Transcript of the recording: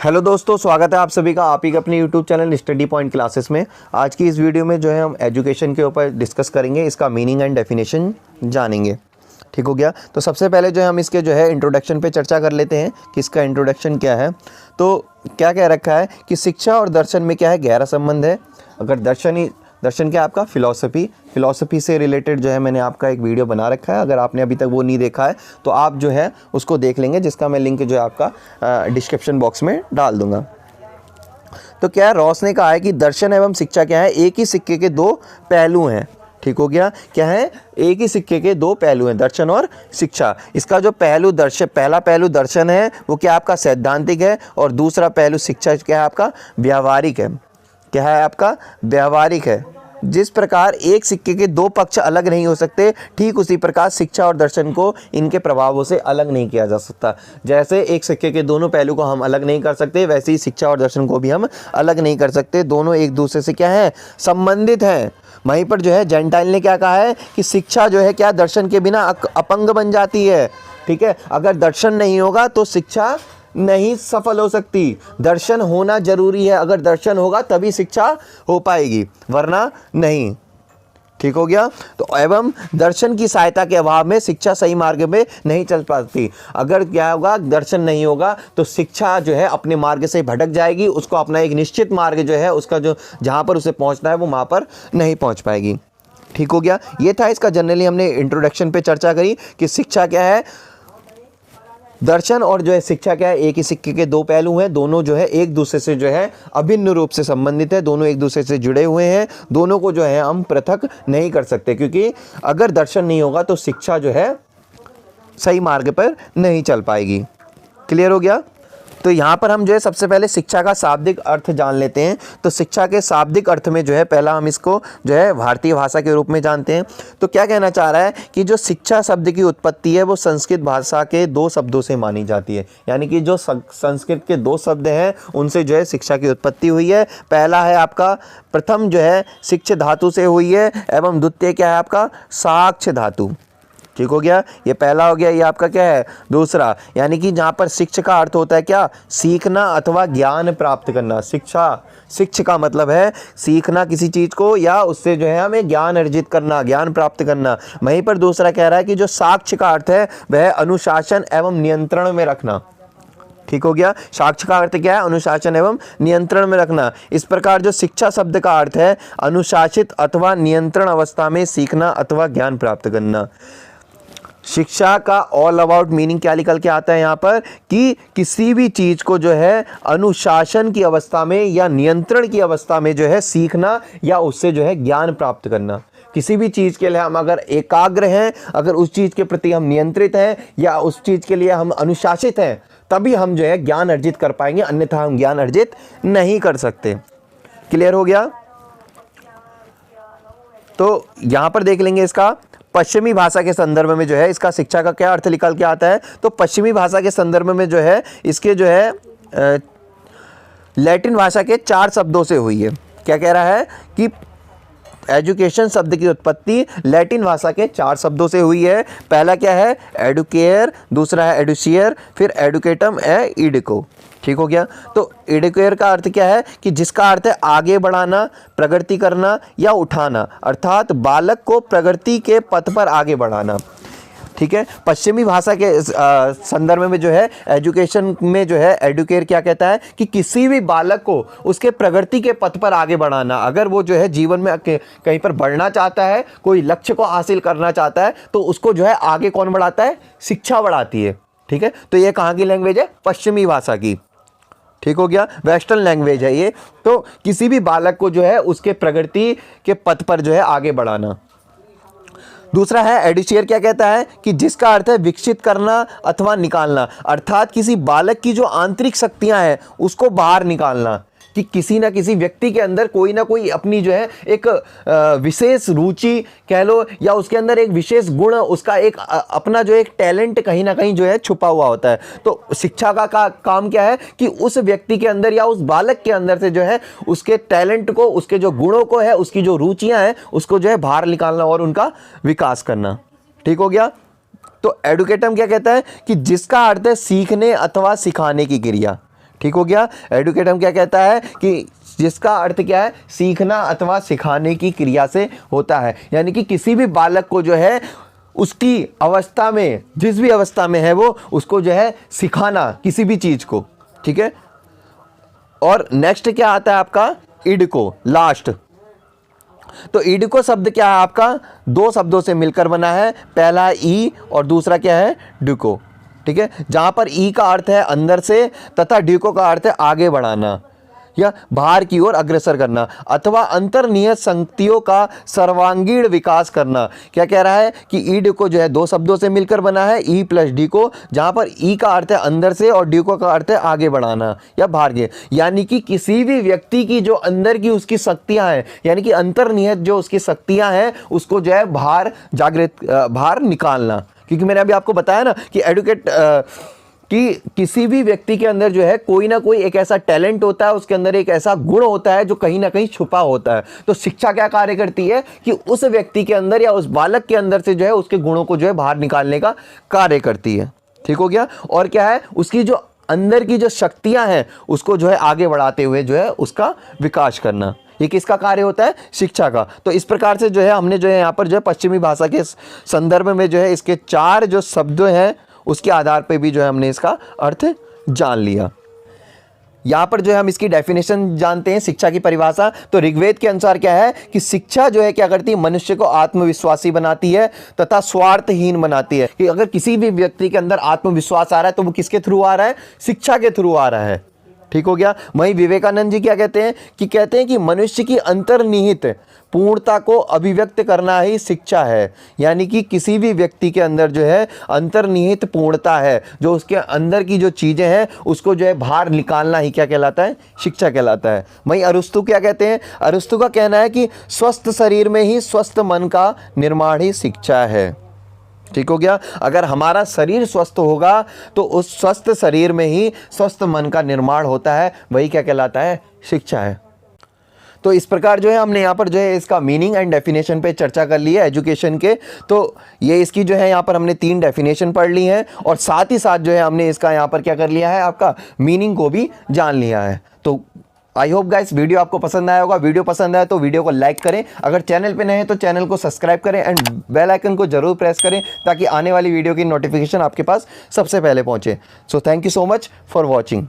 Hello दोस्तों, स्वागत है आप सभी का आप ही के अपने YouTube channel study point classes में। आज की इस वीडियो में जो है हम एजुकेशन के ऊपर डिस्कस करेंगे, इसका मीनिंग एंड डेफिनेशन जानेंगे। ठीक हो गया। तो सबसे पहले जो है हम इसके जो है इंट्रोडक्शन पे चर्चा कर लेते हैं कि इसका इंट्रोडक्शन क्या है। तो क्या कह रखा है कि शिक्षा और दर्शन में क्या है, गहरा संबंध है। अगर दर्शन क्या है आपका फिलॉसफी से रिलेटेड जो है मैंने आपका एक वीडियो बना रखा है। अगर आपने अभी तक वो नहीं देखा है तो आप जो है उसको देख लेंगे, जिसका मैं लिंक जो है आपका डिस्क्रिप्शन बॉक्स में डाल दूंगा। तो क्या है, रॉस ने कहा है कि दर्शन एवं शिक्षा क्या है, एक ही सिक्के के दो पहलू हैं। ठीक हो गया। क्या है, एक ही सिक्के के दो पहलू हैं, दर्शन और शिक्षा। इसका जो पहला पहलू दर्शन है वो क्या आपका सैद्धांतिक है, और दूसरा पहलू शिक्षा क्या है आपका व्यावहारिक है। क्या है आपका व्यावहारिक है। जिस प्रकार एक सिक्के के दो पक्ष अलग नहीं हो सकते, ठीक उसी प्रकार शिक्षा और दर्शन को इनके प्रभावों से अलग नहीं किया जा सकता। जैसे एक सिक्के के दोनों पहलू को हम अलग नहीं कर सकते, वैसे ही शिक्षा और दर्शन को भी हम अलग नहीं कर सकते। दोनों एक दूसरे से क्या है, संबंधित हैं। वहीं पर जो है जेंटाइल ने क्या कहा है कि शिक्षा जो है क्या दर्शन के बिना अपंग बन जाती है। ठीक है, अगर दर्शन नहीं होगा तो शिक्षा नहीं सफल हो सकती। दर्शन होना जरूरी है, अगर दर्शन होगा तभी शिक्षा हो पाएगी, वरना नहीं। ठीक हो गया। तो एवं दर्शन की सहायता के अभाव में शिक्षा सही मार्ग में नहीं चल पाती। अगर क्या होगा, दर्शन नहीं होगा तो शिक्षा जो है अपने मार्ग से भटक जाएगी, उसको अपना एक निश्चित मार्ग जो है उसका जो जहां पर उसे पहुंचना है वो वहां पर नहीं पहुंच पाएगी। ठीक हो गया। ये था इसका जनरली हमने इंट्रोडक्शन पे चर्चा करी कि शिक्षा क्या है, दर्शन और जो है शिक्षा क्या है, एक ही सिक्के के दो पहलू हैं। दोनों जो है एक दूसरे से जो है अभिन्न रूप से संबंधित है, दोनों एक दूसरे से जुड़े हुए हैं। दोनों को जो है हम पृथक नहीं कर सकते, क्योंकि अगर दर्शन नहीं होगा तो शिक्षा जो है सही मार्ग पर नहीं चल पाएगी। क्लियर हो गया। तो यहाँ पर हम जो है सबसे पहले शिक्षा का शाब्दिक अर्थ जान लेते हैं। तो शिक्षा के शाब्दिक अर्थ में जो है पहला हम इसको जो है भारतीय भाषा के रूप में जानते हैं। तो क्या कहना चाह रहा है कि जो शिक्षा शब्द की उत्पत्ति है वो संस्कृत भाषा के दो शब्दों से मानी जाती है। यानी कि जो संस्कृत के दो शब्द हैं उनसे जो है शिक्षा की उत्पत्ति हुई है। पहला है आपका, प्रथम जो है शिक्ष धातु से हुई है, एवं द्वितीय क्या है आपका साक्ष्य धातु। ठीक हो गया। ये पहला हो गया। ये आपका क्या है दूसरा, यानी कि जहाँ पर शिक्षा का अर्थ होता है क्या, सीखना अथवा ज्ञान प्राप्त करना। शिक्षा का मतलब है सीखना किसी चीज को, या उससे जो है हमें ज्ञान अर्जित करना, ज्ञान प्राप्त करना। वहीं पर दूसरा कह रहा है कि जो साक्ष्य का अर्थ है वह अनुशासन एवं नियंत्रण में रखना। ठीक हो गया। साक्ष्य का अर्थ क्या है, अनुशासन एवं नियंत्रण में रखना। इस प्रकार जो शिक्षा शब्द का अर्थ है अनुशासित अथवा नियंत्रण अवस्था में सीखना अथवा ज्ञान प्राप्त करना। शिक्षा का ऑल अबाउट मीनिंग क्या निकल के आता है यहाँ पर, कि किसी भी चीज को जो है अनुशासन की अवस्था में या नियंत्रण की अवस्था में जो है सीखना, या उससे जो है ज्ञान प्राप्त करना। किसी भी चीज के लिए हम अगर एकाग्र हैं, अगर उस चीज के प्रति हम नियंत्रित हैं, या उस चीज के लिए हम अनुशासित हैं, तभी हम जो है ज्ञान अर्जित कर पाएंगे, अन्यथा हम ज्ञान अर्जित नहीं कर सकते। क्लियर हो गया। तो यहां पर देख लेंगे इसका पश्चिमी भाषा के संदर्भ में जो है इसका शिक्षा का क्या अर्थ निकल के आता है। तो पश्चिमी भाषा के संदर्भ में जो है इसके जो है लैटिन भाषा के 4 शब्दों से हुई है। क्या कह रहा है कि एजुकेशन शब्द की उत्पत्ति लैटिन भाषा के 4 शब्दों से हुई है। पहला क्या है, एडुकेयर, दूसरा है एडुशियर, फिर एडुकेटम है इडिको। ठीक हो गया। तो एडुकेयर का अर्थ क्या है कि जिसका अर्थ है आगे बढ़ाना, प्रगति करना या उठाना, अर्थात बालक को प्रगति के पथ पर आगे बढ़ाना। ठीक है। पश्चिमी भाषा के संदर्भ में जो है एजुकेशन में जो है एडुकेयर क्या कहता है कि किसी भी बालक को उसके प्रगति के पथ पर आगे बढ़ाना। अगर वो जो है जीवन में कहीं पर बढ़ना चाहता है, कोई लक्ष्य को हासिल करना चाहता है, तो उसको जो है आगे कौन बढ़ाता है, शिक्षा बढ़ाती है। ठीक है। तो ये कहाँ की लैंग्वेज है, पश्चिमी भाषा की। ठीक हो गया। वेस्टर्न लैंग्वेज है ये। तो किसी भी बालक को जो है उसके प्रगति के पथ पर जो है आगे बढ़ाना। दूसरा है एडुशियर, क्या कहता है कि जिसका अर्थ है विकसित करना अथवा निकालना, अर्थात किसी बालक की जो आंतरिक शक्तियां हैं उसको बाहर निकालना, कि किसी ना किसी व्यक्ति के अंदर कोई ना कोई अपनी जो है एक विशेष रुचि कह लो, या उसके अंदर एक विशेष गुण, उसका एक अपना जो एक टैलेंट कहीं ना कहीं जो है छुपा हुआ होता है। तो शिक्षा का काम क्या है कि उस व्यक्ति के अंदर या उस बालक के अंदर से जो है उसके टैलेंट को, उसके जो गुणों को है, उसकी जो रुचियां हैं उसको जो है बाहर निकालना और उनका विकास करना। ठीक हो गया। तो एडुकेटम क्या कहता है कि जिसका अर्थ है सीखने अथवा सिखाने की क्रिया। ठीक हो गया। एडुकेट हम क्या कहता है कि जिसका अर्थ क्या है, सीखना अथवा सिखाने की क्रिया से होता है, यानी कि किसी भी बालक को जो है उसकी अवस्था में, जिस भी अवस्था में है वो, उसको जो है सिखाना किसी भी चीज को, ठीक है। और नेक्स्ट क्या आता है आपका, इडको, लास्ट। तो इडको शब्द क्या है आपका, दो शब्दों से मिलकर बना है, पहला ई और दूसरा क्या है, डुको, ठीक है। जहां पर ई का अर्थ है अंदर से तथा डुको का अर्थ है आगे बढ़ाना या बाहर की ओर अग्रसर करना अथवा अंतर्निहित शक्तियों का सर्वांगीण विकास करना। क्या कह रहा है कि ई डुको जो है दो शब्दों से मिलकर बना है, ई प्लस डी को, जहां पर ई का अर्थ है अंदर से और डुको का अर्थ है आगे बढ़ाना या बाहर के, यानी कि किसी भी व्यक्ति की जो अंदर की उसकी शक्तियां हैं, यानी कि अंतर्निहित जो उसकी शक्तियां हैं, उसको जो है बाहर जागृत, बाहर निकालना। क्योंकि मैंने अभी आपको बताया ना कि एडुकेट कि किसी भी व्यक्ति के अंदर जो है कोई ना कोई एक ऐसा टैलेंट होता है, उसके अंदर एक ऐसा गुण होता है जो कहीं ना कहीं छुपा होता है। तो शिक्षा क्या कार्य करती है कि उस व्यक्ति के अंदर या उस बालक के अंदर से जो है उसके गुणों को जो है बाहर निकालने का कार्य करती है, ठीक हो गया। और क्या है, उसकी जो अंदर की जो शक्तियां हैं उसको जो है आगे बढ़ाते हुए जो है उसका विकास करना, ये किसका कार्य होता है, शिक्षा का। तो इस प्रकार से जो है हमने जो है यहाँ पर जो है पश्चिमी भाषा के संदर्भ में जो है इसके चार जो शब्द हैं उसके आधार पे भी जो है हमने इसका अर्थ जान लिया। यहाँ पर जो है हम इसकी डेफिनेशन जानते हैं, शिक्षा की परिभाषा। तो ऋग्वेद के अनुसार क्या है कि शिक्षा जो है क्या करती है, मनुष्य को आत्मविश्वासी बनाती है तथा स्वार्थहीन बनाती है। कि अगर किसी भी व्यक्ति के अंदर आत्मविश्वास आ रहा है तो वो किसके थ्रू आ रहा है, शिक्षा के थ्रू आ रहा है, ठीक हो गया। वहीं विवेकानंद जी क्या कहते हैं कि मनुष्य की अंतर्निहित पूर्णता को अभिव्यक्त करना ही शिक्षा है। यानी कि किसी भी व्यक्ति के अंदर जो है अंतर्निहित पूर्णता है, जो उसके अंदर की जो चीजें हैं उसको जो है बाहर निकालना ही क्या कहलाता है, शिक्षा कहलाता है। वहीं अरस्तु क्या कहते हैं, अरस्तु का कहना है कि स्वस्थ शरीर में ही स्वस्थ मन का निर्माण ही शिक्षा है, ठीक हो गया। अगर हमारा शरीर स्वस्थ होगा तो उस स्वस्थ शरीर में ही स्वस्थ मन का निर्माण होता है, वही क्या कहलाता है, शिक्षा है। तो इस प्रकार जो है हमने यहाँ पर जो है इसका मीनिंग एंड डेफिनेशन पे चर्चा कर ली है एजुकेशन के। तो ये इसकी जो है यहाँ पर हमने 3 डेफिनेशन पढ़ ली है और साथ ही साथ जो है हमने इसका यहाँ पर क्या कर लिया है, आपका मीनिंग को भी जान लिया है। तो आई होप गाइस वीडियो आपको पसंद आया होगा। वीडियो पसंद आया तो वीडियो को लाइक करें, अगर चैनल पे नए हैं तो चैनल को सब्सक्राइब करें एंड बेल आइकन को जरूर प्रेस करें ताकि आने वाली वीडियो की नोटिफिकेशन आपके पास सबसे पहले पहुंचे। So thank you so much for watching.